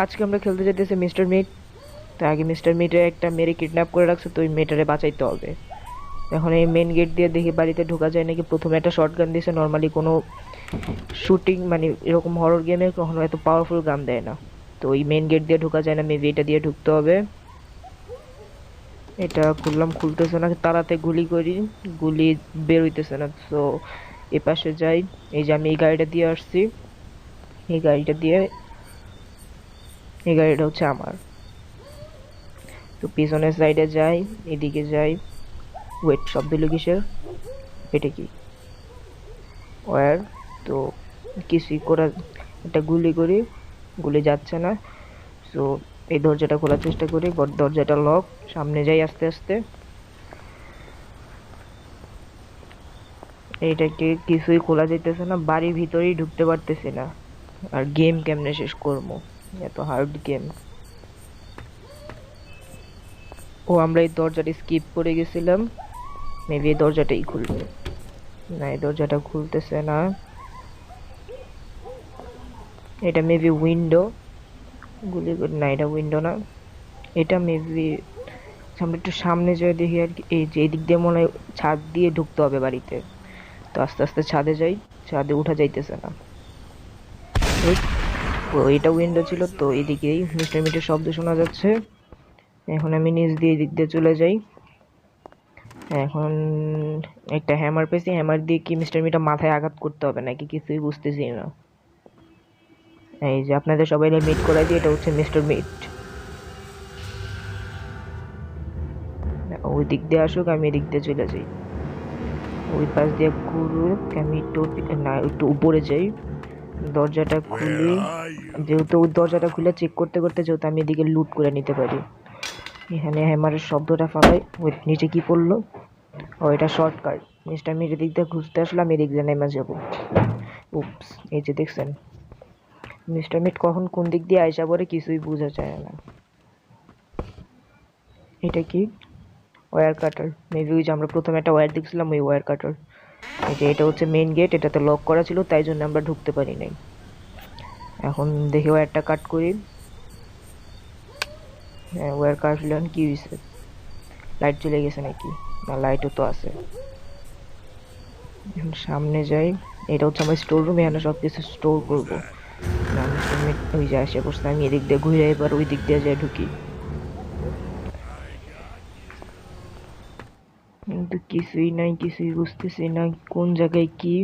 আজকে আমরা খেলতে যেতেছি মিস্টার মিট। তো আগে মিস্টার মিটে একটা মেরে কিডন্যাপ করে রাখছে, তো ওই মেয়েটারে বাঁচাইতে হবে। এখন এই মেন গেট দিয়ে দেখি বাড়িতে ঢোকা যায় নাকি। প্রথমে একটা শর্ট গান দিয়েছে, নর্মালি কোনো শুটিং মানে এরকম হরর গেমে কখনো এত পাওয়ারফুল গান দেয় না। তো ওই মেন গেট দিয়ে ঢোকা যায় না, মেবি এটা দিয়ে ঢুকতে হবে। এটা খুললাম, খুলতেছে না। তাড়াতে গুলি করি, গুলি বের হইতেছে না। তো এ পাশে যাই। এই যে আমি এই গাড়িটা দিয়ে আসছি, এই গাড়িটা দিয়ে, এই গাড়িটা হচ্ছে আমার। তো পিছনের সাইডে যাই, এদিকে যাই। ওয়েট, শব্দ হলো কিসের? এটা কি ওয়্যার? তো কিছুই করা, একটা গুলি করি, গুলি যাচ্ছে না। সো এই দরজাটা খোলার চেষ্টা করি, বাট দরজাটা লক। সামনে যাই আস্তে আস্তে। এইটাকে কিছুই খোলা যাইতেছে না, বাড়ির ভিতরেই ঢুকতে পারতেছি না। আর গেম কেমনে শেষ করবো, এত হার্ড গেম। ও, আমরা এই দরজাটা স্কিপ করে গেছিলাম, মেবি এই দরজাটাই খুলবে। না, এই দরজাটা খুলতেছে না। এটা মেবি উইন্ডো। গুলি করি না, এটা উইন্ডো না। এটা মেবি, আমরা একটু সামনে যেয়ে দেখি আর কি। এই যে এদিক দিয়ে মনে হয় ছাদ দিয়ে ঢুকতে হবে বাড়িতে। তো আস্তে আস্তে ছাদে যাই, ছাদে উঠা যাইতেছে না। ওই, ও, এটা উইন্ডো ছিল। তো এদিকেই মিস্টার মিটের শব্দ শোনা যাচ্ছে। এখন আমি নিচ দিয়ে এদিক দিয়ে চলে যাই। এখন একটা হ্যামার পেয়েছি, হ্যামার দিয়ে কি মিস্টার মিটা মাথায় আঘাত করতে হবে নাকি কিছুই বুঝতেছি না। এই যে আপনাদের সবাই মিট করাই দিয়ে, এটা হচ্ছে মিস্টার মিট। ওই দিক দিয়ে আসুক, আমি এদিক দিয়ে চলে যাই। ওই পাশ দিয়ে ঘুরুক, আমি একটু না একটু উপরে যাই। দরজাটা খুলি, যেহেতু ওই দরজাটা খুলে চেক করতে করতে যেহেতু আমি এদিকে লুট করে নিতে পারি। এখানে হ্যামারের শব্দটা ফালাই। ওই নিচে কি পড়লো? ও, এটা শর্টকাট। মিস্টার আমি এদিক দিয়ে ঘুরতে আসলাম, এদিক দিয়ে নেমে যাবো। উপস, এই যে দেখছেন মিস্টার মিট কখন কোন দিক দিয়ে আইসা পড়ে কিছুই বোঝা যায় না। এটা কি? ওয়্যার কাটার। মেবি ওই যে আমরা প্রথমে একটা ওয়্যার দেখছিলাম, ওই ওয়্যার কাটার। এই যে এটা হচ্ছে মেইন গেট, এটাতে লক করা ছিল, তাই জন্য আমরা ঢুকতে পারি নাই। এখন দেখি ওয়্যারটা কাট করি। হ্যাঁ, ওয়্যার কাটলেন, কি হয়েছে? লাইট চলে গেছে নাকি? না, লাইটও তো আছে। এখন সামনে যাই। এটা হচ্ছে আমার স্টোর রুম, এখানে সব কিছু স্টোর করবো। না, মিস্টার মিট ওই যে আসে বসতে, আমি এদিক দিয়ে ঘুরে এবার ওই দিক দিয়ে যাই ঢুকি। কিন্তু কিছুই নাই, কিছুই বুঝতেছি না কোন জায়গায় কি।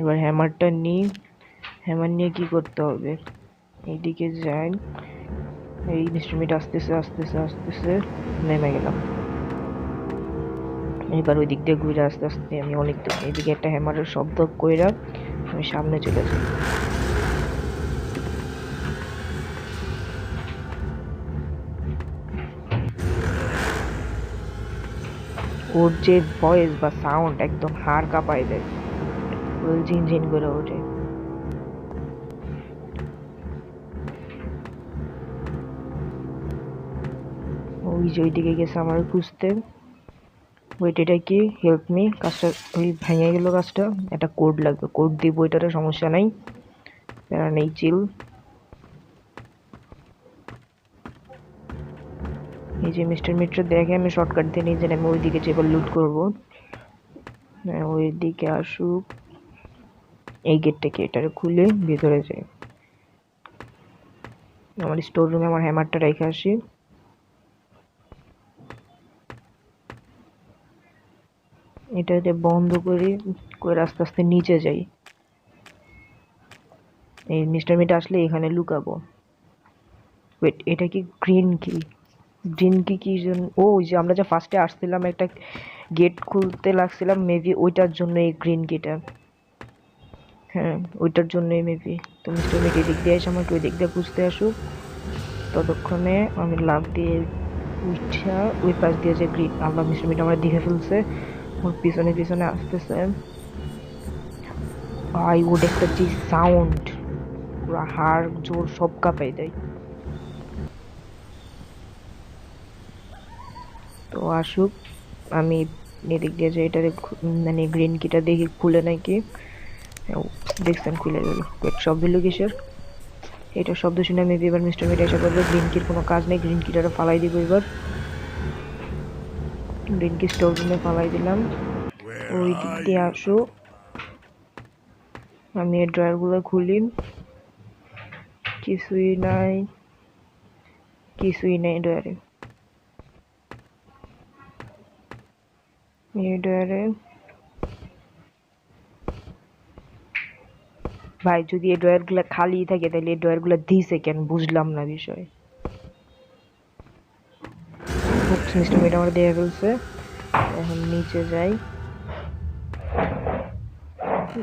এবার হ্যামারটা নিই, হ্যামার নিয়ে কি করতে হবে? এইদিকে যাই। এই মিস্টার মিট আসতেছে আসতেছে আসতেছে, নেমে গেলাম। এবার ওই দিক দিয়ে ঘুরে আস্তে আস্তে আমি অনেক দূর। এইদিকে একটা হ্যামারের শব্দ কইরা আমি সামনে চলে যাই। ওর যে ভয়েস বা সাউন্ড একদম হাড় কাঁপায় দেয়, ওই ঝিনঝিন করে ওঠে। ওই যে ওইদিকে গেছে আমার খুঁজতে। ওয়েট, এটা কি? Help me. কাজটা ওই ভেঙে গেল কাজটা। একটা কোড লাগবে, কোড দিব, এটারে সমস্যা নাই, প্যারা নেই, চিল। এই যে মিস্টার মিত্র দেখে আমি শর্টকাট দিয়ে নিয়ে যাই, আমি ওইদিকে যে এবার লুট করবো। ওইদিকে আসুক। এই গেটটাকে এটারে খুলে ভেতরে যাই। আমার স্টোর রুমে আমার হ্যামারটা রেখে আসি। এটাতে বন্ধ করি, করে আস্তে আস্তে নিচে যাই। এই মিস্টার মিট আসলে এখানে লুকাবো। ওয়েট, এটা কি গ্রিন কি? গ্রিন কি কি জন্য? ও, ওই যে আমরা যে ফার্স্টে আসছিলাম, একটা গেট খুলতে লাগছিলাম, মেবি ওইটার জন্য এই গ্রিন কিটা। হ্যাঁ, ওইটার জন্যই মেবি। তো মিস্টার মিট এদিক দিয়ে এসে আমাকে ওই দিক দিয়ে খুঁজতে আসুক। ততক্ষণে আমি লাফ দিয়ে উঠা ওই পাশ দিয়ে যে গ্রিন, আল্লাহ, মিস্টার মিট আমরা দেখে ফেলছে। ওর পিছনে পিছনে আসতেছে। ভাই, ও একটা যে সাউন্ড, পুরো হাড় জোর সব কাঁপাই দেয়। তো আসুক, আমি এদিক দিয়ে যে এটারে মানে গ্রিন কিটা দেখি খুলে নাকি। ও, দেখছেন খুলে গেল। শব্দ হলো কিসের? এটা শব্দ শুনে মেবি এবার মিস্টার মিট এসে বলবে গ্রিন কির কোনো কাজ নেই, গ্রিন কিটা ফালাই দিব। এবার গ্রিন কি স্টোর রুমে ফালাই দিলাম। ওই দিক দিয়ে আসো, আমি এই ড্রয়ারগুলো খুলি। কিছুই নাই, কিছুই নেই ড্রয়ারে। এই ড্রয়ারে ভাই যদি এই ড্রয়ারগুলো খালি থাকে তাহলে এই ড্রয়ারগুলো দিছে কেন, বুঝলাম না বিষয়। সিস্টেম এটা আমার দিয়ে ফেলছে। এখন নিচে যাই,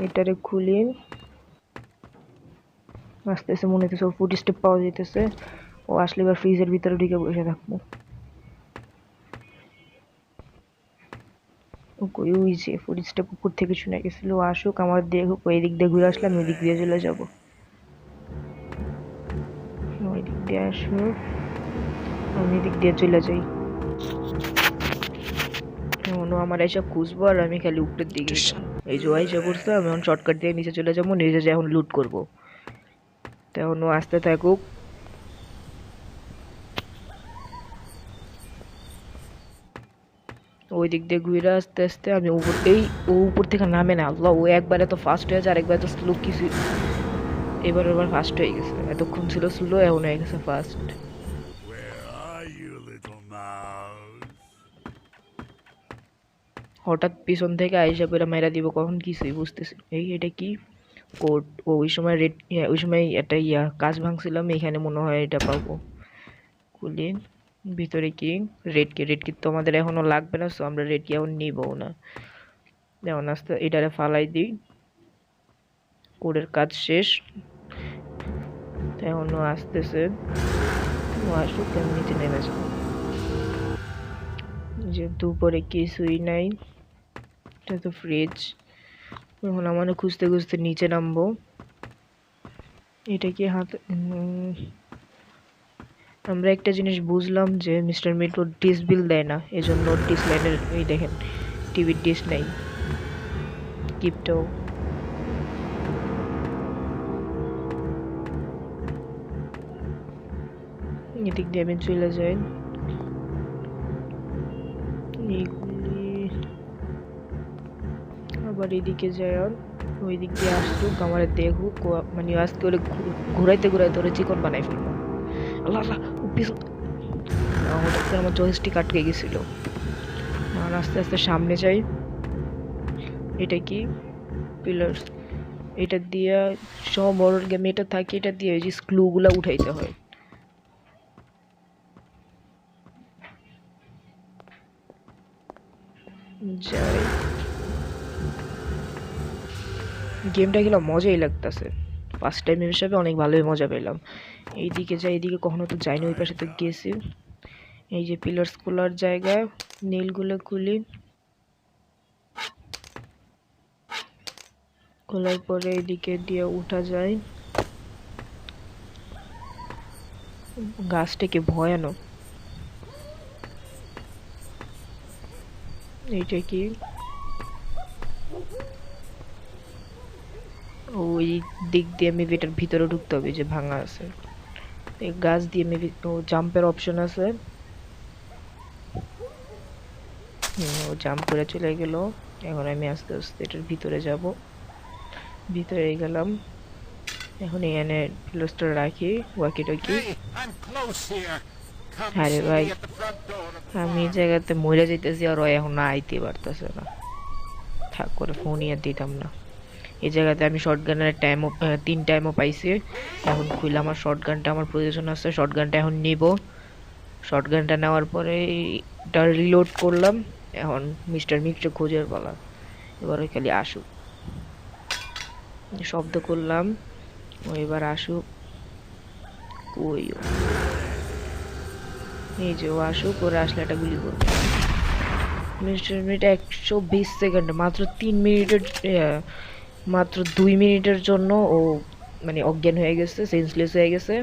এটারে খুলি। আস্তে আস্তে মনে হইতেছে ওর ফুড স্টেপ পাওয়া যাইতেছে। ও আসলে এবার ফ্রিজের ভিতরে ঢুকে বসে থাকবো। ওই যে ফুড স্টেপ উপর থেকে শুনে গেছিল, ও আসুক আমার দেখুক, ওই দিক দিয়ে ঘুরে আসলাম, ওই দিক দিয়ে চলে যাবো। ওই দিক দিয়ে আসুক, আমি এদিক দিয়ে চলে যাই। আমার এসব খুঁজবো আর আমি খালি উপরের দিকে। এই যে আইসা পড়ছে, আমি এখন শর্টকাট দিয়ে নিচে চলে যাবো, নিচে যাই এখন লুট করবো। তখন ও আসতে থাকুক। ওই দিক দিয়ে ঘুরে আস্তে আস্তে আমি উপর, ও উপর থেকে নামে না। আল্লাহ, ও একবারে তো ফাস্ট হয়ে যায়, আরেকবার তো স্লো। কিছু এবার আবার ফাস্ট হয়ে গেছে, এতক্ষণ ছিল স্লো, এখন হয়ে গেছে ফাস্ট। হঠাৎ পিছন থেকে আইসা পড়ে মেরা দিব, কখন কিছুই বুঝতেছি। এটা কি কোড? ওই সময় রেড, ওই সময় একটা কাজ ভাঙছিলাম, এখানে মনে হয় এটা পাবো। খুলি, ভিতরে কি? রেড কি? রেড কি তো আমাদের এখনো লাগবে না, সো আমরা রেড কি এখন নিবো না। যেমন আস্তে এটারে ফালাই দিই, কোডের কাজ শেষ। এখনো আসতেছে, আসুক, আমি নিচে নেমে যাবো। যেহেতু উপরে কিছুই নাই, এটা তো ফ্রিজ। এখন আমার খুঁজতে খুঁজতে নিচে নামবো। এটা কি হাত? আমরা একটা জিনিস বুঝলাম যে মিস্টার মিট ওর ডিস বিল দেয় না, এজন্য ওর ডিস লাইনের, এই দেখেন টিভির ডিস নেই। কিপটাও এদিক দিয়ে আমি চলে যাই। এইগুলি আবার এদিকে যায়, আর ওই দিক দিয়ে আসুক, আমার দেখুক, মানে আজকে ওরে ঘুরাইতে ঘুরাইতে ওরে চিকন বানাই ফেলবো। আল্লাহ আল্লাহ, হঠাৎ করে আমার জয়স্টিক আটকে গেছিল। আর আস্তে আস্তে সামনে যাই। এটা কি? পিলার্স। এটা দিয়ে সব বড় গেমে এটা থাকে, এটা দিয়ে ওই যে স্ক্রুগুলা উঠাইতে হয়। যাই, গেমটা খেলা মজাই লাগতেছে, ফার্স্ট টাইম হিসাবে অনেক ভালোই মজা পেলাম। এইদিকে যাই, এইদিকে কখনো তো যাইনি, ওই পাশে তো গেছি। এই যে পিলার্স খোলার জায়গা, নীলগুলো খুলি। খোলার পরে এইদিকে দিয়ে উঠা যায়। গাছটাকে ভয়ানক। এইটা কি? ওই দিক দিয়ে মেবি এটার ভিতরে ঢুকতে হবে, যে ভাঙা আছে। এই গাছ দিয়ে মেবি ও জাম্পের অপশন আছে। ও জাম্প করে চলে গেল। এখন আমি আস্তে আস্তে এটার ভিতরে যাব। ভিতরে গেলাম। এখন এখানে পিলার্সটা রাখি, ওয়াকি টকি। আরে ভাই, আমি এই জায়গাতে মরে যাইতেছি আর ও এখন আইতে পারতেছে না। থাক করে ফোনই আর দিতাম না। এই জায়গাতে আমি শর্ট গানের টাইমও 3 টাইমও পাইছি। এখন খুলে আমার শর্ট গানটা আমার প্রয়োজন আছে, শর্ট গানটা এখন নিব। শর্ট গানটা নেওয়ার পরে এটা রিলোড করলাম। এখন মিস্টার মিক্সটা খোঁজের পালা, এবার ওই খালি আসুক। শব্দ করলাম, ও এবার আসুক। কই ও? এই যে ও আসুক, ওরা আসলে একটা গুলি করবো। মিস্টার মিনিট 120 সেকেন্ড, মাত্র 3 মিনিটের, মাত্র 2 মিনিটের জন্য ও মানে অজ্ঞান হয়ে গেছে, সেন্সলেস হয়ে গেছে।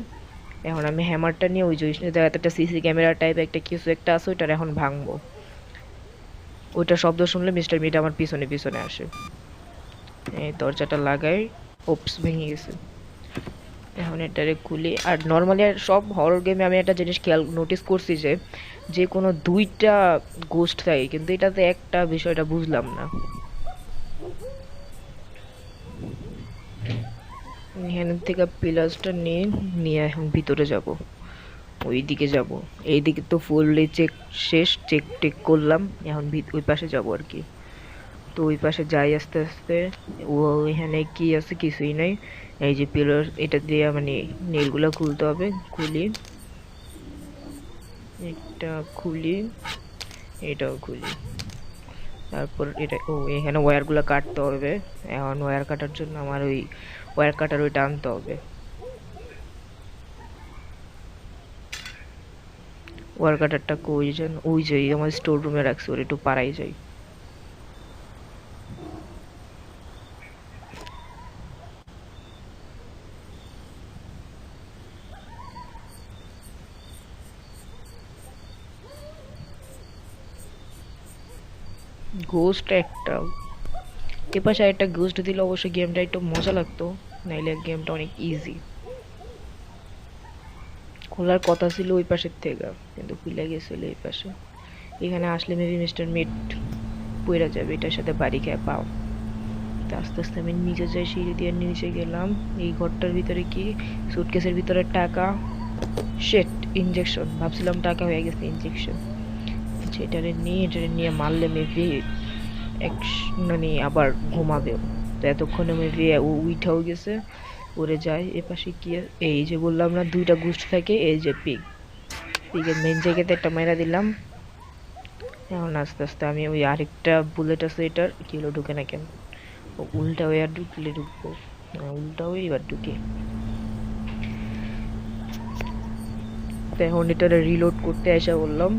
এখন আমি হ্যামারটা নিয়ে ওই যে জায়গাতে একটা সিসি ক্যামেরা টাইপ একটা কিছু একটা আছে, ওইটার এখন ভাঙবো। ওইটা শব্দ শুনলে মিস্টার মিট আমার পিছনে পিছনে আসে। এই দরজাটা লাগাই। ওপস, ভেঙে গেছে। এখন এটারে খুলি। আর নর্মালি সব হরর গেমে আমি একটা জিনিস খেয়াল নোটিস করছি যে যে কোনো দুইটা গোস্ট থাকে, কিন্তু এটাতে একটা বিষয়টা বুঝলাম না। এখান থেকে পিলার্সটা নিয়ে নিয়ে এখন ভিতরে যাব, ওই দিকে যাব। এইদিকে তো ফুললি চেক শেষ, চেক টেক করলাম, এখন ওই পাশে যাব আর কি। তো ওই পাশে যাই আস্তে আস্তে। ও এখানে কি আছে, কিছুই নাই। এই যে পিলার, এটা দিয়ে মানে নেলগুলো খুলতে হবে। খুলি, একটা খুলি, এটাও খুলি। তারপর এটা, ও এখানে ওয়্যারগুলো কাটতে হবে। এখন ওয়্যার কাটার জন্য আমার ওই ওয়্যার কাটার ওইটা আনতে হবে। ওয়্যার কাটারটা কই যেন, ওই যে আমার স্টোর রুমে রাখছি, ওর একটু পাড়াই যাই। গোস্ট একটা, এপাশে একটা গোস্ট দিলে অবশ্যই গেমটা একটু মজা লাগতো, নাইলে গেমটা অনেক ইজি। খোলার কথা ছিল ওই পাশের থেকে, কিন্তু খুলে গেছিল এই পাশে। এখানে আসলে মেবি মিস্টার মিট পইরা যাবে, এটার সাথে বাড়ি খেয়ে পাও। তো আস্তে আস্তে আমি নিচে যাই, সিঁড়ি দিয়ে নিচে গেলাম। এই ঘরটার ভিতরে কি, সুটকেসের ভিতরে টাকা। শেট, ইঞ্জেকশন, ভাবছিলাম টাকা হয়ে গেছে, ইঞ্জেকশন। এটারে নিয়ে মারলে মেবি এক মানে আবার ঘুমাবেও। তো এতক্ষণে মেবি ও উইঠাও গেছে, উড়ে যায়। এপাশে কি এই যে বললাম না দুইটা গোস্ট থাকে, এই যে পিগ, পিগের মেন জায়গাতে একটা মেরা দিলাম। এখন আস্তে আস্তে আমি ওই আরেকটা বুলেট আছে, এটার কি হলো, ঢুকে না কেন? ও উল্টা হয়ে আর ঢুকলে ঢুকবো, উল্টা হয়ে এবার ঢুকে। তো এখন এটারে রিলোড করতে আসা বললাম।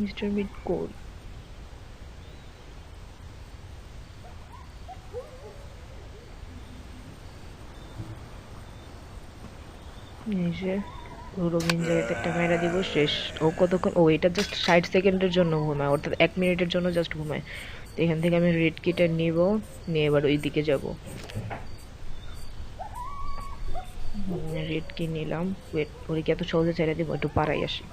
মিস্টার মিড কোড, এই যে রবিন জায়গাতে একটা মেরা দিব, শেষ। ও কতক্ষণ, ও এটা জাস্ট 60 সেকেন্ডের জন্য ঘুমায়, অর্থাৎ 1 মিনিটের জন্য জাস্ট ঘুমায়। তো এখান থেকে আমি রেড কিটা নিব, নিয়ে এবার ওই দিকে যাব। রেড কি নিলাম, ওয়েট, ওরে কি এত সহজে ছেড়ে দিব, একটু পাড়াই আসি।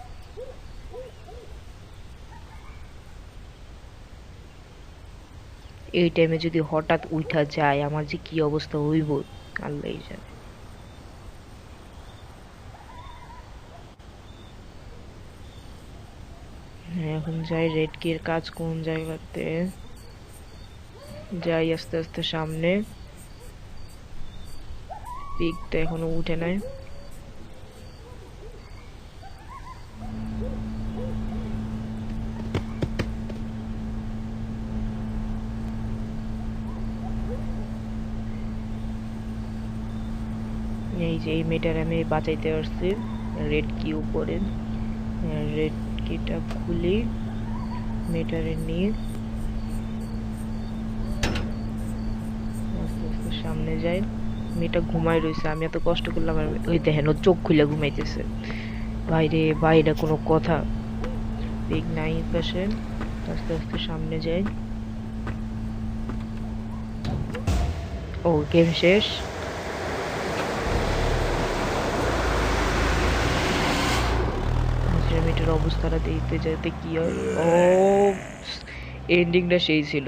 এই টাইমে যদি হঠাৎ উঠা যায়, আমার যে কি অবস্থা হইব আল্লাহই জানে। হ্যাঁ, এখন যাই, রেড কির কাজ কোন জায়গাতে, যাই আস্তে আস্তে সামনে। পিকটা এখনো উঠে নাই। এই যে এই মেয়েটার আমি বাঁচাইতে পারছি। রেড কি উপরে, রেড কিটা খুলি, মেয়েটারে নিয়ে আস্তে আস্তে সামনে যাই। মেয়েটা ঘুমাই রয়েছে, আমি এত কষ্ট করলাম, আর ওই দেখেন ও চোখ খুলে ঘুমাইতেছে। বাইরে বাইরে কোনো কথা, পিক নাই পাশে। আস্তে আস্তে সামনে যাই। ও গেম শেষ। মিটার অবস্থাটা দেখতে যেতে কি হয়, ও এন্ডিংটা সেই ছিল।